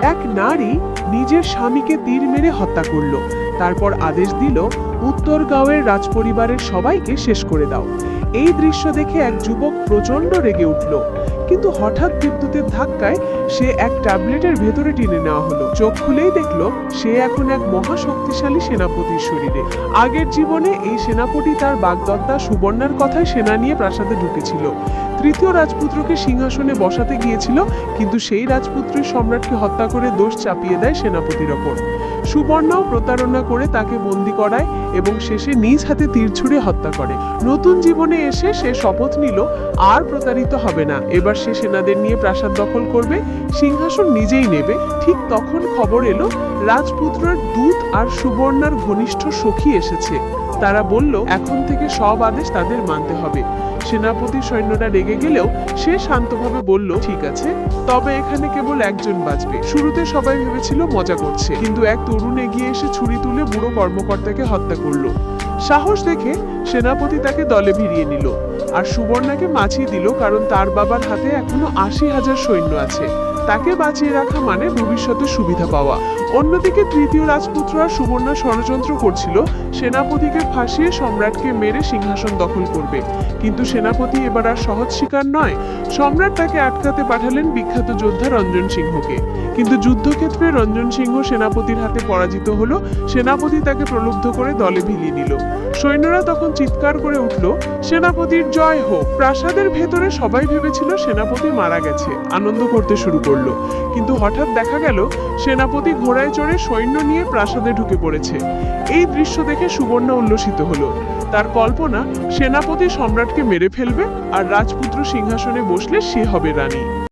এক নারী নিজের স্বামীকে তীর মেরে হত্যা করল। তারপর আদেশ দিল উত্তরগাঁওয়ের রাজপরিবারের সবাইকে শেষ করে দাও। এই দৃশ্য দেখে এক যুবক প্রচন্ড রেগে উঠল, কিন্তু হঠাৎ বিদ্যুতের ধাক্কায় সে এক ট্যাবলেটের ভেতরে টেনে নেওয়া হলো। চোখ খুলেই দেখলো সে এখন এক মহাশক্তিশালী সেনাপতির শরীরে। আগের জীবনে এই সেনাপতি তার বাগদত্তা সুবর্ণার কথায় সেনা নিয়ে প্রাসাদে ঢুকেছিল। তৃতীয় রাজপুত্রকে সিংহাসনে বসাতে গিয়েছিল, কিন্তু সেই রাজপুত্রের সম্রাটকে হত্যা করে দোষ চাপিয়ে দেয় সেনাপতির ওপর। সুবর্ণাও প্রতারণা করে তাকে বন্দী করায় এবং শেষে নিজ হাতে তীর ছুঁড়ে হত্যা করে। নতুন জীবনে এসে সে শপথ নিল আর প্রতারিত হবে না। এবার সে সেনাদের নিয়ে প্রাসাদ দখল করবে, সিংহাসন নিজেই নেবে। ঠিক তখন খবর এলো রাজপুত্রের দূত আর সুবর্ণার ঘনিষ্ঠ সখী এসেছে। তারা বলল এখন থেকে সব আদেশ তাদের মানতে হবে। সেনাপতি সৈন্যরা রেগে গেলেও সে শান্তভাবে বলল ঠিক আছে, তবে এখানে কেবল একজন বাঁচবে। শুরুতে সবাই ভেবেছিল মজা করছে, কিন্তু এক তরুণ এগিয়ে এসে ছুরি তুলে বুড়ো কর্মকর্তাকে হত্যা করলো। সাহস দেখে সেনাপতি তাকে দলে ভিড়িয়ে নিল আর সুবর্ণাকে বাঁচিয়ে দিল, কারণ তার বাবার হাতে এখনো ৮০,০০০ সৈন্য আছে। তাকে বাঁচিয়ে রাখা মানে ভবিষ্যতে সুবিধা পাওয়া। অন্যদিকে তৃতীয় রাজপুত্র আর সুবর্ণা ষড়যন্ত্র করছিল সেনাপতিকে ফাঁসিয়ে সম্রাটকে মেরে সিংহাসন দখল করবে। কিন্তু সেনাপতি এবার আর সহজ শিকার নয়। সম্রাট তাকে আটকাতে পাঠালেন বিখ্যাত যোদ্ধা রঞ্জন সিংহকে। কিন্তু যুদ্ধক্ষেত্রে রঞ্জন সিংহ সেনাপতির হাতে পরাজিত হলো। সেনাপতি তাকে প্রলুব্ধ করে দলে ভিলিয়ে নিল। সৈন্যরা তখন চিৎকার করে উঠল সেনাপতির জয় হোক। প্রাসাদের ভেতরে সবাই ভেবেছিল সেনাপতি মারা গেছে, আনন্দ করতে শুরু করলো। কিন্তু হঠাৎ দেখা গেল সেনাপতি ঘোড়ায় চড়ে সৈন্য নিয়ে প্রাসাদে ঢুকে পড়েছে। এই দৃশ্য দেখে সুবর্ণা উল্লসিত হলো। তার কল্পনা সেনাপতি সম্রাটকে মেরে ফেলবে আর রাজপুত্র সিংহাসনে বসলে সে হবে রানী।